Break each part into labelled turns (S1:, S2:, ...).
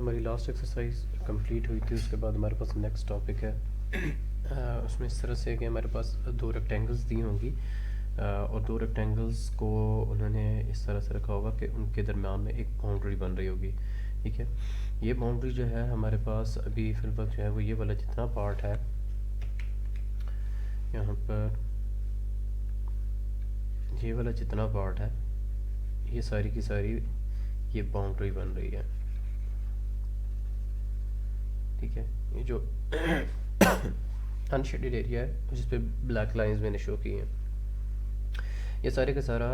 S1: हमारी last exercise complete हुई थी, उसके बाद हमारे पास नेक्स्ट टॉपिक है। उसमें इस तरह से कि हमारे पास दो रेक्टेंगल्स दी होंगी, और दो रेक्टेंगल्स को उन्होंने इस तरह से रखा होगा कि उनके दरम्यान में एक बाउंड्री बन रही होगी। ठीक है, ये बाउंड्री जो है हमारे पास अभी फिलहाल जो है वो ये वाला जितना पार्ट है यहाँ पर, ये वाला जितना पार्ट है ये सारी की सारी ये बाउंड्री बन रही है। ठीक है, ये जो अनशेडेड एरिया है जिस पे ब्लैक लाइंस मैंने शो की हैं, ये सारे का सारा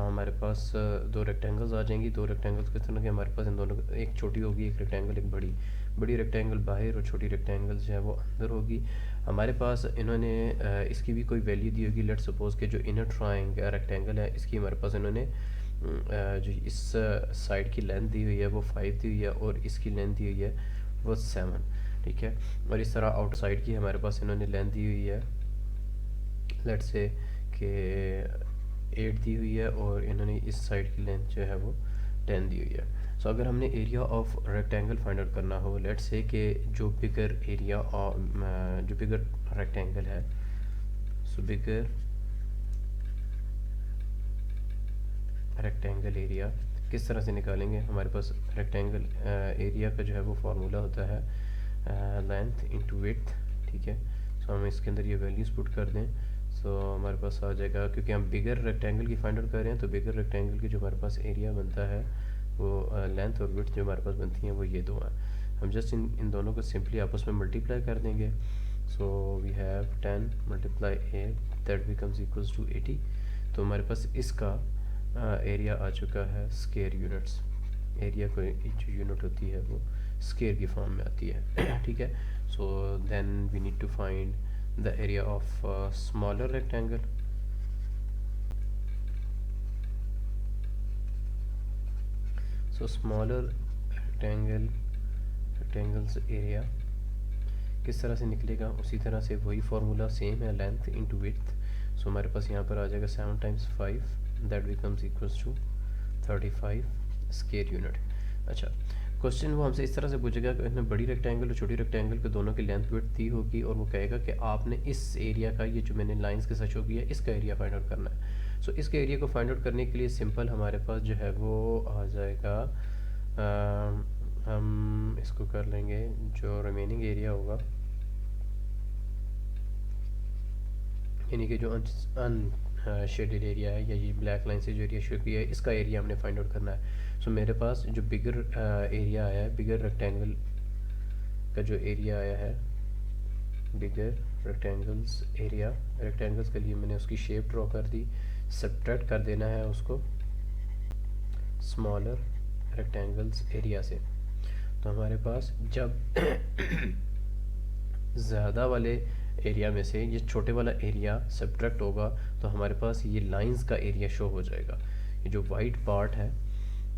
S1: हमारे पास दो रेक्टेंगल्स आ जाएंगी। दो रेक्टेंगल्स किस तरह के हमारे पास, इन दोनों एक छोटी होगी एक रेक्टेंगल, एक बड़ी। बड़ी रेक्टेंगल बाहर और छोटी रेक्टेंगल जो है वो अंदर होगी। हमारे पास इन्होंने इसकी भी कोई वैल्यू दी होगी। लेट्स सपोज के जो इनर ट्रायंगल रेक्टेंगल है इसकी हमारे पास इन्होंने जो इस साइड की लेंथ दी हुई है वो 5 दी हुई है और इसकी लेंथ दी हुई है वो 7। ठीक है, और इस तरह आउटसाइड की हमारे पास इन्होंने लेंथ दी हुई है, लेट्स से कि 8 दी हुई है, और इन्होंने इस साइड की लेंथ जो है वो 10 दी हुई है। सो अगर हमने area of rectangle find out करना हो, लेट्स से कि जो बिगर एरिया जो बिगर रेक्टेंगल है, सो बिगर रेक्टेंगल एरिया किस तरह से निकालेंगे। हमारे पास रेक्टेंगल एरिया का जो है वो फार्मूला होता है लेंथ इंटू विड्थ। ठीक है, सो हम इसके अंदर ये वैल्यूज़ पुट कर दें, सो हमारे पास आ जाएगा। क्योंकि हम बिगर रेक्टेंगल की फाइंड आउट कर रहे हैं तो बिगर रेक्टेंगल की जो हमारे पास एरिया बनता है वो लेंथ और विड्थ जो हमारे पास बनती हैं वो ये दो हैं। हम जस्ट इन दोनों को सिंपली आपस में मल्टीप्लाई कर देंगे। So we have 10 multiply 8 that becomes equals to 80। तो हमारे पास इसका एरिया आ चुका है स्क्वायर यूनिट्स। एरिया को जो यूनिट होती है वो स्क्वायर की फॉर्म में आती है। ठीक है, so then we need to find the area of smaller rectangle. So smaller rectangles area किस तरह से निकलेगा, उसी तरह से वही फार्मूला सेम है, लेंथ इंटू विड्थ। सो हमारे पास यहाँ पर आ जाएगा 7 times 5 that becomes equals to 35 square unit. अच्छा, क्वेश्चन वो हमसे इस तरह से पूछेगा कि इसमें बड़ी रेक्टेंगल और छोटी रेक्टेंगल के दोनों की लेंथ विड्थ दी होगी, और वो कहेगा कि आपने इस एरिया का, ये जो मैंने लाइंस के साथ शो किया है, इसका एरिया फाइंड आउट करना है। सो इसके एरिया को फाइंड आउट करने के लिए सिंपल हमारे पास जो है वो आ जाएगा, हम इसको कर लेंगे जो रिमेनिंग एरिया होगा, यानी कि जो शेडेड एरिया है या ये ब्लैक लाइन से जो एरिया शो किया है इसका एरिया हमने फाइंड आउट करना है। सो मेरे पास जो बिगर एरिया आया है, बिगर रेक्टेंगल का जो एरिया आया है, बिगर रेक्टेंगल्स एरिया, रेक्टेंगल्स के लिए मैंने उसकी शेप ड्रॉ कर दी, सब्ट्रैक्ट कर देना है उसको स्मॉलर रेक्टेंगल्स एरिया से। तो हमारे पास जब ज़्यादा वाले एरिया में से ये छोटे वाला एरिया सब्ट्रैक्ट होगा तो हमारे पास ये लाइंस का एरिया शो हो जाएगा। ये जो वाइट पार्ट है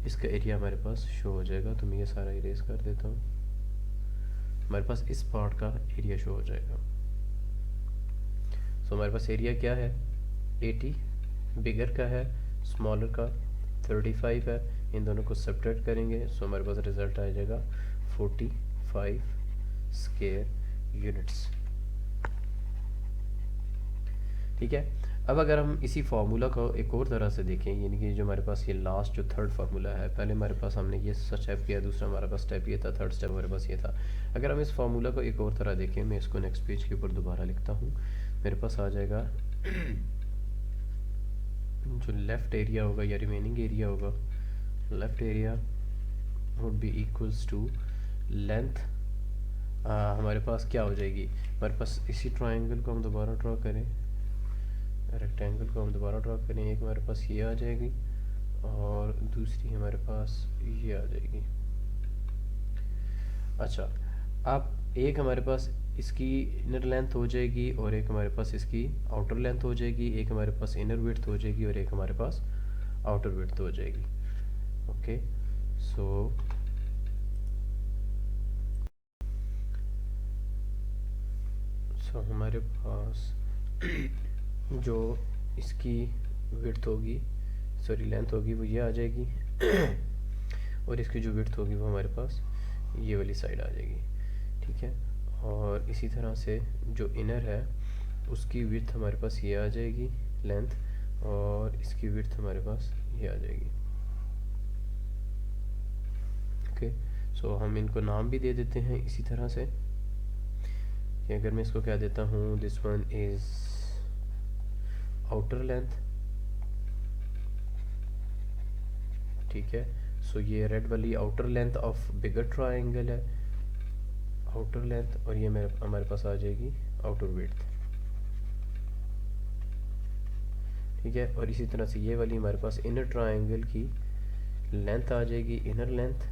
S1: इसका एरिया हमारे पास शो हो जाएगा। तो मैं ये सारा इरेज कर देता हूँ, हमारे पास इस पार्ट का एरिया शो हो जाएगा। सो हमारे पास एरिया क्या है, 80 बिगर का है, स्मॉलर का 35 है। इन दोनों को सब्ट्रैक्ट करेंगे सो हमारे पास रिजल्ट आ जाएगा 45 स्क्वायर यूनिट्स। ठीक है, अब अगर हम इसी फार्मूला को एक और तरह से देखें, यानी कि जो हमारे पास ये लास्ट जो थर्ड फार्मूला है, पहले हमारे पास हमने ये स्टेप किया, दूसरा हमारे पास स्टेप ये था, थर्ड स्टेप हमारे पास ये था। अगर हम इस फार्मूला को एक और तरह देखें, मैं इसको नेक्स्ट पेज के ऊपर दोबारा लिखता हूँ, मेरे पास आ जाएगा जो लेफ़्ट एरिया होगा या रिमेनिंग एरिया होगा, left area would be equals to length. हमारे पास क्या हो जाएगी, हमारे पास इसी ट्राइंगल को हम दोबारा ड्रॉ करें, रेक्टेंगल को हम दोबारा ड्रॉ करें, एक हमारे पास ये आ जाएगी और दूसरी हमारे पास ये आ जाएगी। अच्छा, अब एक हमारे पास इसकी इनर लेंथ हो जाएगी और एक हमारे पास इसकी आउटर लेंथ हो जाएगी, एक हमारे पास इनर विड्थ हो जाएगी और एक हमारे पास आउटर विड्थ हो जाएगी। ओके, सो हमारे पास जो इसकी विड्थ होगी, सॉरी लेंथ होगी, वो ये आ जाएगी और इसकी जो विड्थ होगी वो हमारे पास ये वाली साइड आ जाएगी, ठीक है। और इसी तरह से जो इनर है उसकी विड्थ हमारे पास ये आ जाएगी लेंथ, और इसकी विड्थ हमारे पास ये आ जाएगी। ओके, सो हम इनको नाम भी दे देते हैं इसी तरह से कि अगर मैं इसको क्या देता हूँ, this one is outer length, ठीक है। सो ये रेड वाली outer length of bigger triangle है, आउटर लेंथ, और ये मेरे हमारे पास आ जाएगी आउटर विड्थ, ठीक है। और इसी तरह से ये वाली हमारे पास इनर ट्रायंगल की लेंथ आ जाएगी, इनर लेंथ,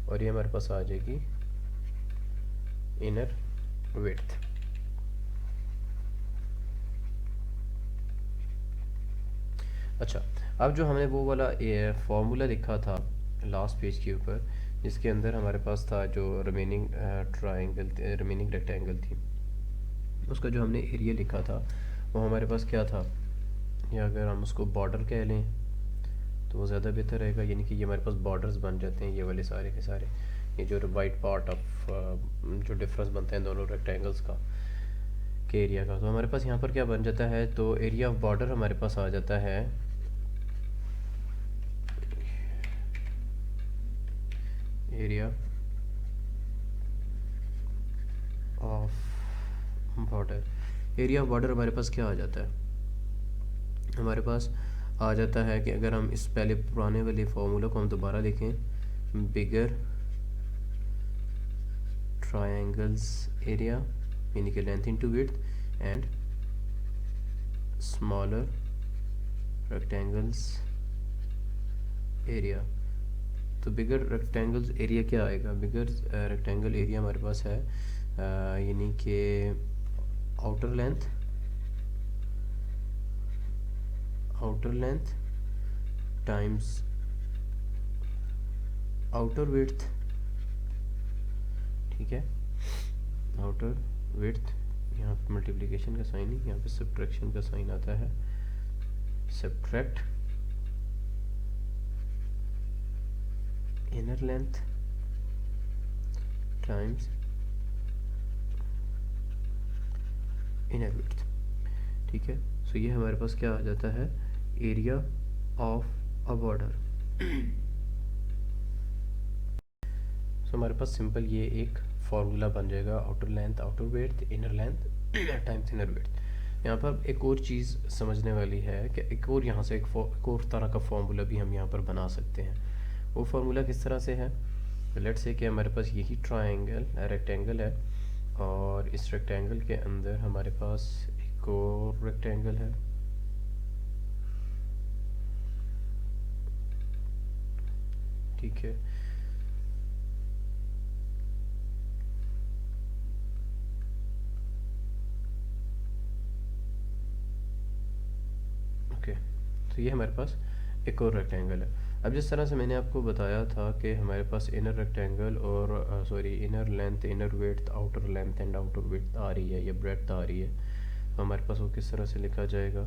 S1: और ये हमारे पास आ जाएगी इनर विड्थ। अच्छा, अब जो हमने वो वाला फॉर्मूला लिखा था लास्ट पेज के ऊपर, जिसके अंदर हमारे पास था जो रिमेनिंग ट्रायंगल रिमेनिंग रेक्टेंगल थी, उसका जो हमने एरिया लिखा था वो हमारे पास क्या था, या अगर हम उसको बॉर्डर कह लें तो वो ज़्यादा बेहतर रहेगा, यानी कि ये हमारे पास बॉर्डर्स बन जाते हैं ये वाले सारे के सारे, ये जो वाइट पार्ट ऑफ जो डिफरेंस बनता है दोनों रेक्टेंगल्स का के एरिया का। तो हमारे पास यहाँ पर क्या बन जाता है, तो एरिया ऑफ बॉर्डर हमारे पास आ जाता है area of border. Area of border हमारे पास क्या आ जाता है, हमारे पास आ जाता है कि अगर हम इस पहले पुराने वाले फॉर्मूला को हम दोबारा लिखें, बिगर ट्रायंगल्स एरिया यानी कि length into width and smaller rectangles area. तो बिगर रेक्टेंगल्स एरिया क्या आएगा, बिगर रेक्टेंगल एरिया हमारे पास है यानी कि outer length times outer width, ठीक है। आउटर विड्थ, यहाँ पे मल्टीप्लिकेशन का साइन है, यहाँ पे सब्ट्रैक्शन का साइन आता है, subtract inner length times inner width, ठीक है। सो ये हमारे पास क्या आ जाता है, एरिया ऑफ अ बॉर्डर। सो हमारे पास सिंपल ये एक फॉर्मूला बन जाएगा, outer length outer width, inner length times inner width. यहाँ पर एक और चीज़ समझने वाली है कि एक और यहाँ से एक और तरह का फॉर्मूला भी हम यहाँ पर बना सकते हैं। वो फार्मूला किस तरह से है, लेट्स से कि हमारे पास यही ट्रायंगल रेक्टेंगल है, और इस रेक्टेंगल के अंदर हमारे पास एक और रेक्टेंगल है, ठीक है। ओके, तो ये हमारे पास एक और रेक्टेंगल है। अब जिस तरह से मैंने आपको बताया था कि हमारे पास इनर रेक्टेंगल और sorry inner length, inner width, outer length and outer width आ रही है, ये ब्रेड्थ आ रही है, तो हमारे पास वो किस तरह से लिखा जाएगा,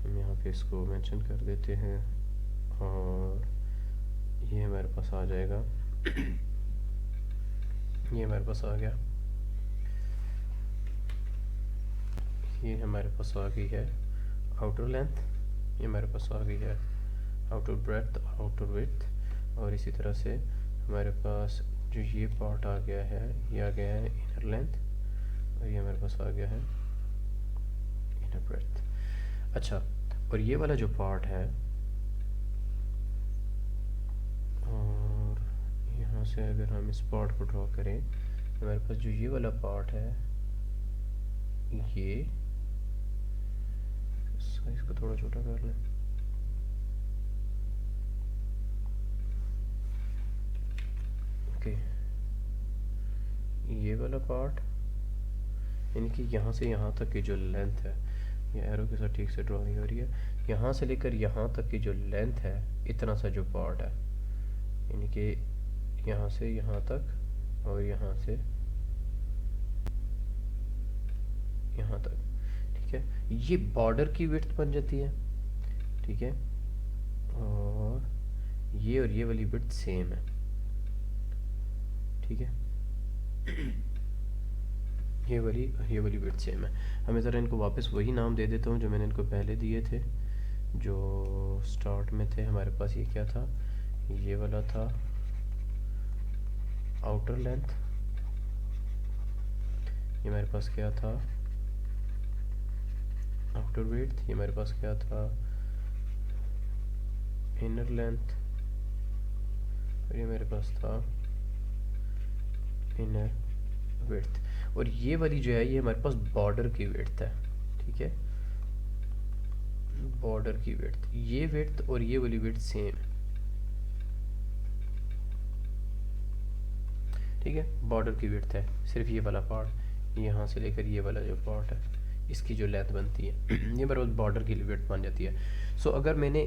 S1: हम यहाँ पे इसको मेंशन कर देते हैं, और ये हमारे पास आ जाएगा ये हमारे पास आ गया, ये हमारे पास आ गई है आउटर लेंथ, ये हमारे पास आ गई है आउटर ब्रेड्थ, आउटर विड्थ, और इसी तरह से हमारे पास जो ये पार्ट आ गया है, ये आ गया है इनर लेंथ, और ये हमारे पास आ गया है इनर ब्रेड्थ। अच्छा, और ये वाला जो पार्ट है, और यहाँ से अगर हम इस पार्ट को ड्रॉ करें, हमारे पास जो ये वाला पार्ट है, ये इसको थोड़ा छोटा कर लें, ओके। ये वाला पार्ट यानी कि यहाँ से यहाँ तक की जो लेंथ है, ये एरो के साथ ठीक से ड्रॉ नहीं हो रही है, यहाँ से लेकर यहाँ तक की जो लेंथ है, इतना सा जो पार्ट है, यानी कि यहाँ से यहाँ तक और यहाँ से यहाँ तक, ठीक है। ये बॉर्डर की विड्थ बन जाती है, ठीक है, और ये वाली विड्थ सेम है, ठीक है, ये वाली विड्थ सेम है। हमें ज़रा इनको वापस वही नाम दे देता हूँ जो मैंने इनको पहले दिए थे, जो स्टार्ट में थे। हमारे पास ये क्या था, ये वाला था आउटर लेंथ, ये हमारे पास क्या था आउटर विड्थ, ये हमारे पास क्या था इनर लेंथ, और ये मेरे पास था इनर विड्थ। और ये वाली जो है ये हमारे पास बॉर्डर की विड्थ है, ठीक है, बॉर्डर की विड्थ। ये विड्थ और ये वाली विड्थ सेम है, ठीक है, बॉर्डर की विड्थ है। सिर्फ ये वाला पार्ट यहाँ से लेकर ये वाला जो पार्ट है इसकी जो लेंथ बनती है ये मेरे पास बॉर्डर की विड्थ बन जाती है। सो अगर मैंने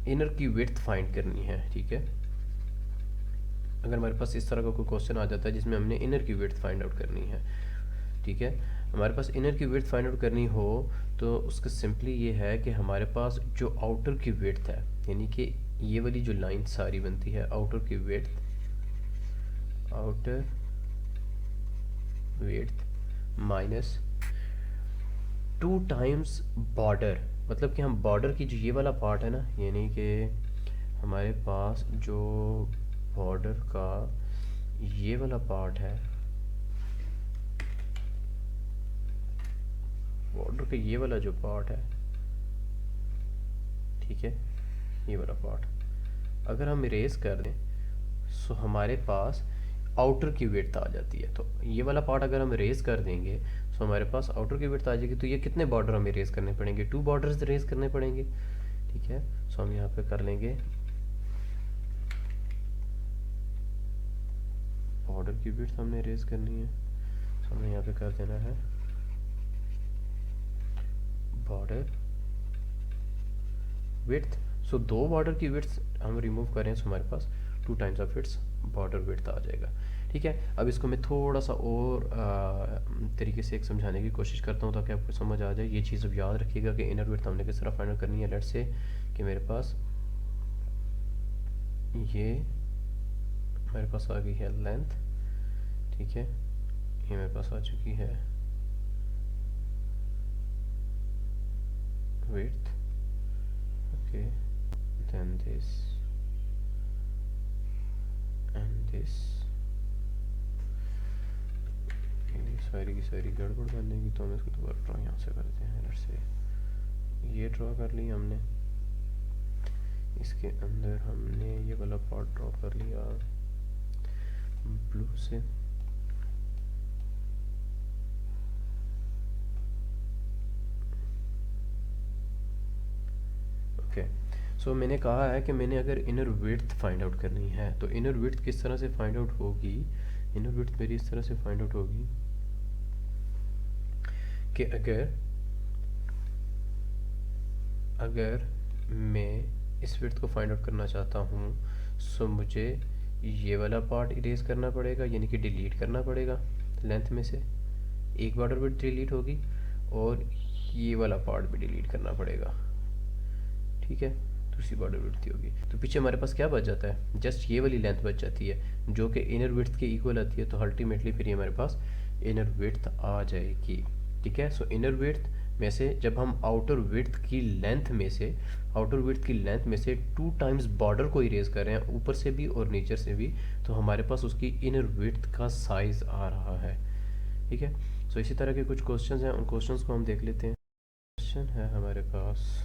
S1: इनर की विड्थ फाइंड करनी है, ठीक है, अगर हमारे पास इस तरह का कोई क्वेश्चन आ जाता है जिसमें हमने इनर की विड्थ फाइंड आउट करनी है, ठीक है, हमारे पास इनर की विड्थ फाइंड आउट करनी हो तो उसका सिंपली ये है कि हमारे पास जो आउटर की विड्थ है, यानी कि ये वाली जो लाइन सारी बनती है आउटर की width, outer width minus 2 times border, मतलब कि हम बॉर्डर की जो ये वाला पार्ट है ना, यानी कि हमारे पास जो बॉर्डर का ये वाला पार्ट है, बॉर्डर का ये वाला जो पार्ट है, ठीक है, ये वाला पार्ट अगर हम इरेज कर दें सो हमारे पास आउटर की विड्थ आ जाती है। तो ये वाला पार्ट अगर हम इरेज कर देंगे सो हमारे पास आउटर की विड्थ आ जाएगी। तो ये कितने बॉर्डर हमें इरेज करने पड़ेंगे, 2 बॉर्डर्स इरेज करने पड़ेंगे, ठीक है। सो हम यहाँ पे कर लेंगे बॉर्डर की विड्थ हमने इरेज करनी है, सो हमें यहाँ पे कर देना है बॉर्डर विड्थ। सो 2 बॉर्डर की विड्थ हम रिमूव करें सो हमारे पास 2 times of its border width आ जाएगा, ठीक है। अब इसको मैं थोड़ा सा और तरीके से एक समझाने की कोशिश करता हूँ ताकि आपको समझ आ जाए। ये चीज़ अब याद रखिएगा कि इनर विड्थ हमने किस तरह फाइंड आउट करनी है। लेट्स से कि मेरे पास ये मेरे पास आ गई है लेंथ, ठीक है, ये मेरे पास आ चुकी है width, okay, then this and this. ये सारी की सारी गड़बड़ बनेगी तो हम इसको दोबारा ड्रॉ यहाँ से करते हैं। लेट्स से ये ड्रॉ कर ली हमने, इसके अंदर हमने ये वाला पार्ट ड्रॉ कर लिया ब्लू से, ओके। सो मैंने कहा है कि मैंने अगर इनर विड्थ फाइंड आउट करनी है तो इनर विड्थ किस तरह से फाइंड आउट होगी, इनर विड्थ मेरी इस तरह से फाइंड आउट होगी कि अगर मैं इस विड्थ को फाइंड आउट करना चाहता हूँ सो मुझे ये वाला पार्ट इरेज करना पड़ेगा, यानी कि डिलीट करना पड़ेगा। लेंथ में से एक बॉर्डर विड्थ डिलीट होगी और ये वाला पार्ट भी डिलीट करना पड़ेगा, ठीक है, दूसरी बॉर्डर विड्थ होगी। तो पीछे हमारे पास क्या बच जाता है, जस्ट ये वाली लेंथ बच जाती है जो कि इनर विड्थ के इक्वल आती है। तो अल्टीमेटली फिर ये हमारे पास इनर विड्थ आ जाएगी, ठीक है। सो इनर विड्थ में से जब हम आउटर विड्थ की लेंथ में से 2 टाइम्स बॉर्डर को इरेज कर रहे हैं ऊपर से भी और नीचे से भी, तो हमारे पास उसकी इनर विड्थ का साइज आ रहा है, ठीक है। सो इसी तरह के कुछ क्वेश्चंस हैं, उन क्वेश्चंस को हम देख लेते हैं। क्वेश्चन है हमारे पास,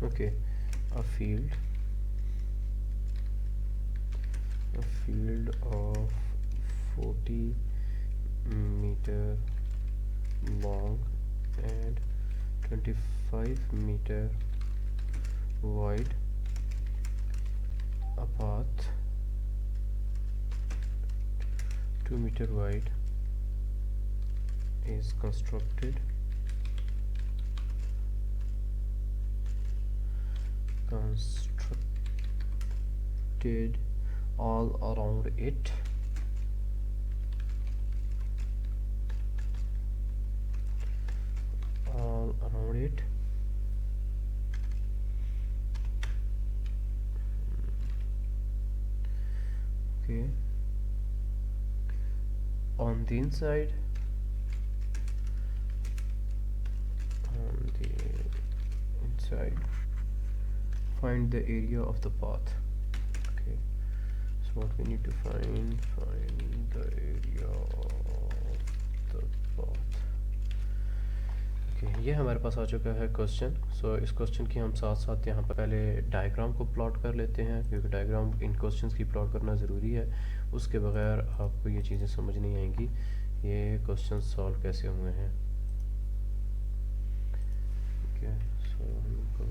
S1: okay, a field of 40 meter long and 25 meter wide path 2 meter wide is constructed all around it okay, on the inside find the area of the path. Okay, so what we need to find the area of the path. Okay ये हमारे पास आ चुका है question. सो इस question की हम साथ साथ यहाँ पर पहले डायग्राम को प्लॉट कर लेते हैं, क्योंकि डायग्राम इन क्वेश्चंस की प्लॉट करना ज़रूरी है, उसके बगैर आपको ये चीज़ें समझ नहीं आएंगी ये क्वेश्चन सॉल्व कैसे हुए हैं। ठीक है, सो हमको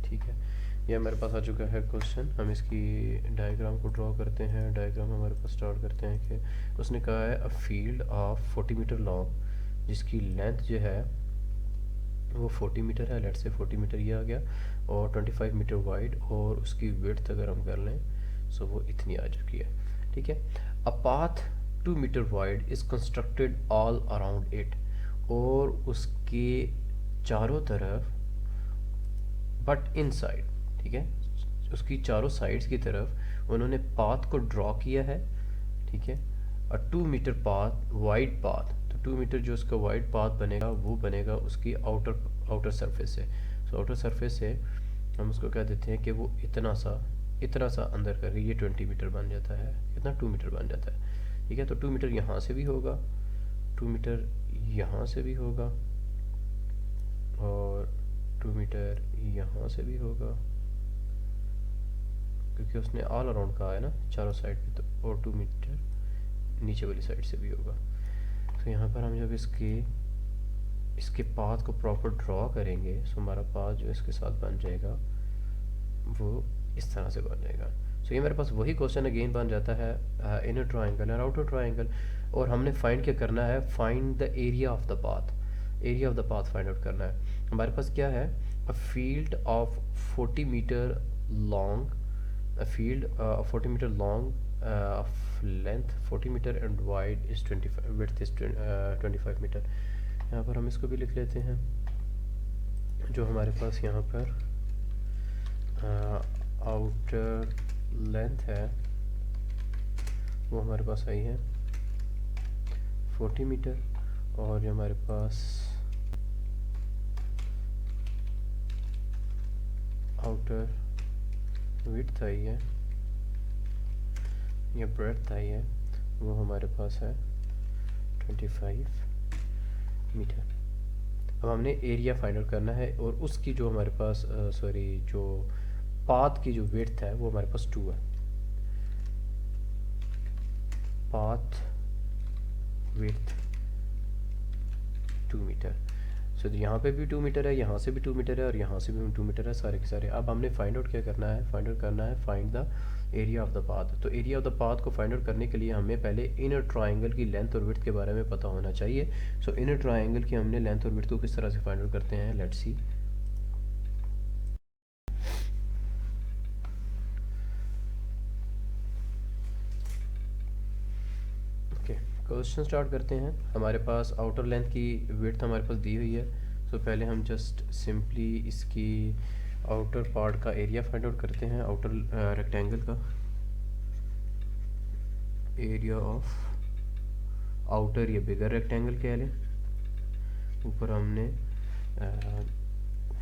S1: ठीक है, ये हमारे पास आ चुका है क्वेश्चन। हम इसकी डायग्राम को ड्रॉ करते हैं। डायग्राम हमारे पास स्टार्ट करते हैं कि उसने कहा है a field of 40 metre long, जिसकी लेंथ जो है वो 40 मीटर है, लेट से 40 मीटर ये आ गया, और 25 मीटर वाइड, और उसकी विड्थ अगर हम कर लें सो वो इतनी आ चुकी है। ठीक है, a path 2 metre wide is constructed all around it, और उसके चारों तरफ बट इनसाइड, ठीक है, उसकी चारों साइड्स की तरफ उन्होंने पाथ को ड्रॉ किया है। ठीक है, और 2 मीटर पाथ वाइड पाथ, तो 2 मीटर जो उसका वाइड पाथ बनेगा वो बनेगा उसकी आउटर सरफेस से। सो आउटर सरफेस से हम उसको कह देते हैं कि वो इतना सा अंदर करके ये 20 मीटर बन जाता है, कितना 2 मीटर बन जाता है। ठीक है, तो 2 मीटर यहाँ से भी होगा, 2 मीटर यहाँ से भी होगा, और 2 मीटर यहाँ से भी होगा, क्योंकि उसने ऑल अराउंड कहा है ना चारों साइड पे, तो और 2 मीटर नीचे वाली साइड से भी होगा। तो यहाँ पर हम जब इसके पाथ को प्रॉपर ड्रॉ करेंगे तो हमारा पाथ जो इसके साथ बन जाएगा वो इस तरह से बन जाएगा। सो ये मेरे पास वही क्वेश्चन अगेन बन जाता है, इनर ट्राइंगल और आउटर ट्राइंगल, और हमने फाइंड क्या करना है, find the area of the path, area of the path find out करना है। हमारे पास क्या है, a field of 40 metre long, a field of 40 meter long, of length 40 meter and wide is 25, width is 25 meter। यहाँ पर हम इसको भी लिख लेते हैं, जो हमारे पास यहाँ पर आउटर लेंथ है वो हमारे पास आई है 40 मीटर, और ये हमारे पास आउटर विड्थ आई है या ब्रेड्थ आई है वो हमारे पास है 25 मीटर। अब हमने एरिया फाइंड आउट करना है, और उसकी जो हमारे पास जो पाथ की जो विड्थ है वो हमारे पास 2 है, पाथ विड्थ 2 मीटर। सो यहाँ पे भी 2 मीटर है, यहाँ से भी 2 मीटर है, और यहाँ से भी 2 मीटर है, सारे के सारे। अब हमने फाइंड आउट क्या करना है, फाइंड आउट करना है find the area of the path. तो एरिया ऑफ द पाथ को फाइंड आउट करने के लिए हमें पहले इनर ट्राइंगल की लेंथ और विड्थ के बारे में पता होना चाहिए। सो इनर ट्राइंगल की हमने लेंथ और विड्थ को किस तरह से फाइंड आउट करते हैं, लेट्स सी। क्वेश्चन स्टार्ट करते हैं। हमारे पास आउटर लेंथ की विड्थ हमारे पास दी हुई है। सो पहले हम जस्ट सिंपली इसकी आउटर पार्ट का एरिया फाइंड आउट करते हैं, आउटर रेक्टेंगल का एरिया ऑफ आउटर, ये बिगर रेक्टेंगल कह लें। ऊपर हमने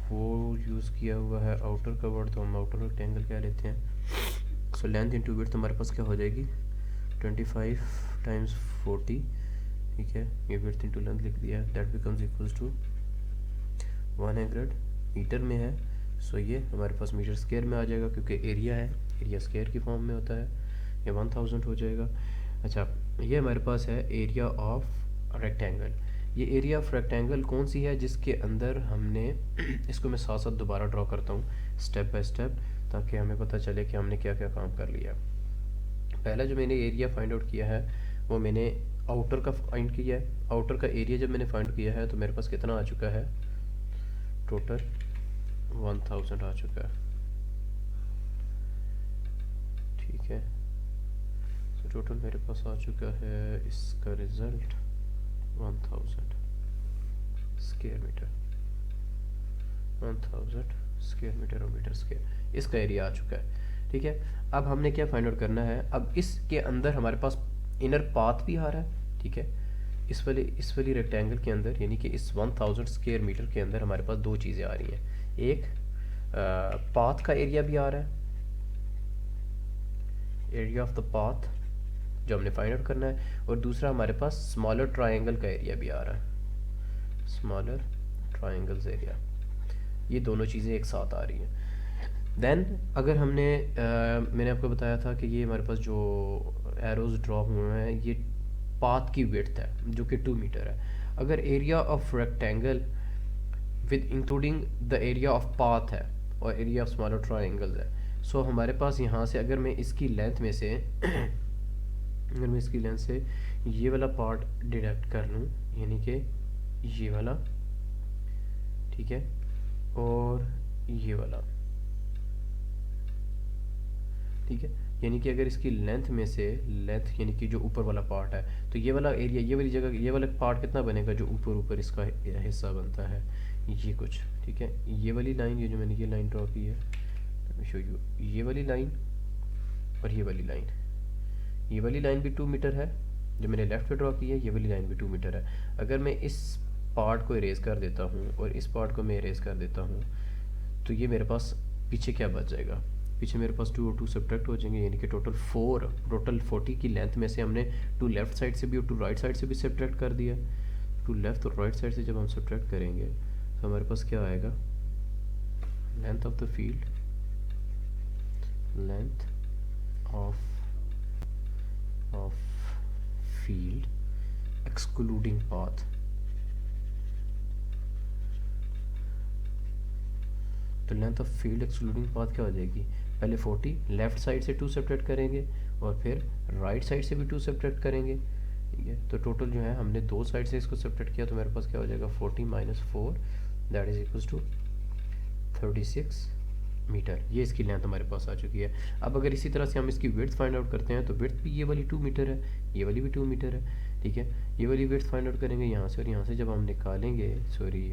S1: वो यूज़ किया हुआ है आउटर का वर्ड, तो हम आउटर रेक्टेंगल कह लेते हैं। सो लेंथ इंटू विड्थ हमारे पास क्या हो जाएगी, 25 टाइम्स 40, ठीक है, ये विड्थ इंटू लेंथ लिख दिया, that becomes equals to 100 metre में है। सो ये हमारे पास मीटर स्क्वायर में आ जाएगा, क्योंकि एरिया है, एरिया स्क्वायर की फॉर्म में होता है, ये 1000 हो जाएगा। अच्छा, ये हमारे पास है एरिया ऑफ रेक्टेंगल। ये एरिया ऑफ रेक्टेंगल कौन सी है जिसके अंदर हमने इसको मैं साथ साथ दोबारा ड्रॉ करता हूँ स्टेप बाय स्टेप, ताकि हमें पता चले कि हमने क्या क्या काम कर लिया। पहला जो मैंने एरिया फाइंड आउट किया है वो मैंने आउटर का फाइंड किया है। आउटर का एरिया जब मैंने फाइंड किया है तो मेरे पास कितना आ चुका है, टोटल 1000 आ चुका है। ठीक है, तो टोटल मेरे पास आ चुका है इसका result 1000 square metre, 1000 square metre और मीटर स्क्वायर, इसका एरिया आ चुका है। ठीक है, अब हमने क्या फाइंड आउट करना है, अब इसके अंदर हमारे पास इनर पाथ भी आ रहा है। ठीक है, इस वाली रेक्टेंगल के अंदर, यानी कि इस 1000 स्क्वायर मीटर के अंदर हमारे पास दो चीज़ें आ रही हैं। एक पाथ का एरिया भी आ रहा है, एरिया ऑफ द पाथ जो हमने फाइंड आउट करना है, और दूसरा हमारे पास स्मॉलर ट्रायंगल का एरिया भी आ रहा है, स्मॉलर ट्रायंगल्स एरिया। ये दोनों चीज़ें एक साथ आ रही हैं। देन अगर हमने मैंने आपको बताया था कि ये हमारे पास जो एरोज ड्रॉ हुए हैं ये पाथ की विड्थ है जो कि 2 मीटर है। अगर area of rectangle with including the area of path है और एरिया ऑफ स्मॉलर ट्रायंगल्स है, सो हमारे पास यहाँ से अगर मैं इसकी लेंथ में से अगर मैं इसकी लेंथ से ये वाला पार्ट डिडक्ट कर लूँ, यानी कि ये वाला, ठीक है, और ये वाला, ठीक है, यानी कि अगर इसकी लेंथ में से लेंथ यानी कि जो ऊपर वाला पार्ट है, तो ये वाला एरिया, ये वाली जगह, ये वाला पार्ट कितना बनेगा जो ऊपर ऊपर इसका हिस्सा बनता है, ये कुछ, ठीक है, ये वाली लाइन, ये जो मैंने ये लाइन ड्रॉ की है, शो यू, ये वाली लाइन और ये वाली लाइन, ये वाली लाइन भी 2 मीटर है जो मैंने लेफ्ट पे ड्रॉ की है, ये वाली लाइन भी 2 मीटर है। अगर मैं इस पार्ट को इरेज कर देता हूँ और इस पार्ट को मैं इरेज कर देता हूँ, तो ये मेरे पास पीछे क्या बच जाएगा, पीछे मेरे पास 2 और 2 सब्ट्रैक्ट हो जाएंगे, यानी कि टोटल 40 की लेंथ में से हमने 2 लेफ्ट साइड से भी और 2 राइट साइड से भी सब्ट्रैक्ट कर दिया। 2 लेफ्ट और राइट साइड से जब हम सब्ट्रैक्ट करेंगे तो हमारे पास क्या आएगा, length of the field, length of field excluding path, तो length of field excluding path क्या हो जाएगी, पहले 40 लेफ्ट साइड से 2 सब्ट्रैक्ट करेंगे और फिर राइट साइड से भी 2 सब्ट्रैक्ट करेंगे, ठीक है, तो टोटल जो है हमने 2 साइड से इसको सब्ट्रैक्ट किया, तो मेरे पास क्या हो जाएगा 40 - 4 that is equals to 36 metre. ये इसकी लेंथ हमारे पास आ चुकी है। अब अगर इसी तरह से हम इसकी विड्थ फाइंड आउट करते हैं तो विड्थ भी ये वाली 2 मीटर है, ये वाली भी 2 मीटर है, ठीक है, ये वाली विड्थ फाइंड आउट करेंगे यहाँ से, और यहाँ से जब हम निकालेंगे, सॉरी,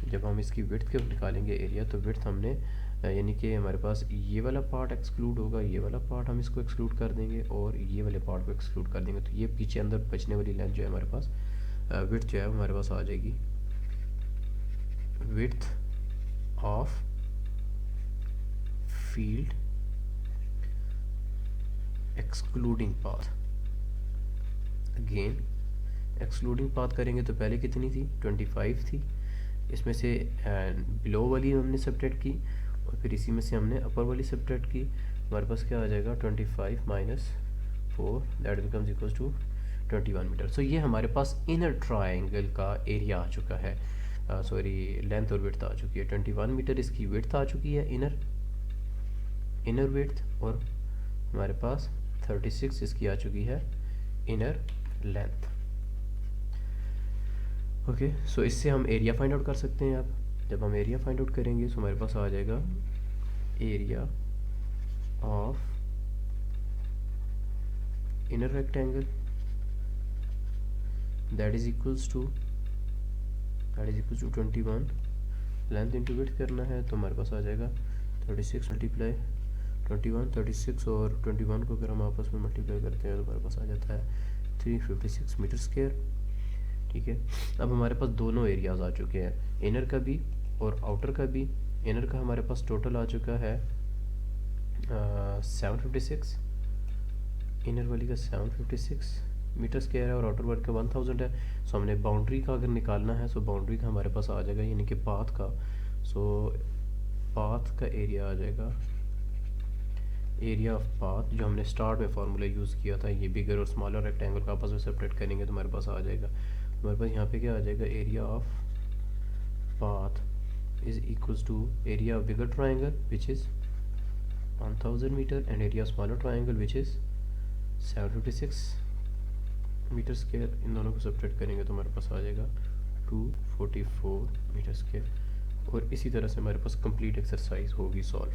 S1: जब हम इसकी विड्थ के निकालेंगे एरिया, तो विड्थ हमने यानी कि हमारे पास ये वाला पार्ट एक्सक्लूड होगा, ये वाला पार्ट हम इसको एक्सक्लूड कर देंगे और ये वाले पार्ट को एक्सक्लूड कर देंगे, तो ये पीछे अंदर बचने वाली लेंथ जो है हमारे पास, विड्थ जो है हमारे पास आ जाएगी, width of field excluding path. Again excluding path करेंगे तो पहले कितनी थी, 25 थी, इसमें से बिलो वाली हमने सब्ट्रैक्ट की और फिर इसी में से हमने अपर वाली सब्ट्रैक्ट की, हमारे पास क्या आ जाएगा 25 - 4 that becomes equals to 21 metre. So ये हमारे पास इनर ट्रायंगल का एरिया आ चुका है, सॉरी लेंथ और विड्थ आ चुकी है, 21 मीटर इसकी विड्थ आ चुकी है, इनर विड्थ, और हमारे पास 36 इसकी आ चुकी है इनर लेंथ। ओके, सो इससे हम एरिया फाइंड आउट कर सकते हैं। अब जब हम एरिया फाइंड आउट करेंगे तो हमारे पास आ जाएगा area of inner rectangle that is equals to 21, length into width करना है तो हमारे पास आ जाएगा 36 मल्टीप्लाई 21, 36 और 21 को अगर हम आपस में मल्टीप्लाई करते हैं तो हमारे पास आ जाता है 356 मीटर स्क्वायर, ठीक है। अब हमारे पास दोनों एरियाज आ चुके हैं, इनर का भी और आउटर का भी। इनर का हमारे पास टोटल आ चुका है 756, इनर वाली का 756 मीटर स्क्वायर है और आउटर वाली का 1000 है। सो हमने बाउंड्री का अगर निकालना है, सो बाउंड्री का हमारे पास आ जाएगा, यानी कि पाथ का, सो पाथ का एरिया आ जाएगा, एरिया ऑफ पाथ जो हमने स्टार्ट में फार्मूला यूज़ किया था, ये बिगर और स्मॉलर रेक्टेंगल को आपस में सेपरेट करेंगे तो हमारे पास आ जाएगा, हमारे पास यहाँ पे क्या आ जाएगा, area of path is equals to area of bigger triangle which is 1000 meter and area of smaller triangle which is 756 metre square. इन दोनों को सब्ट्रैक्ट करेंगे तो हमारे पास आ जाएगा 244 मीटर स्क्वायर। और इसी तरह से हमारे पास कंप्लीट एक्सरसाइज होगी सॉल्व।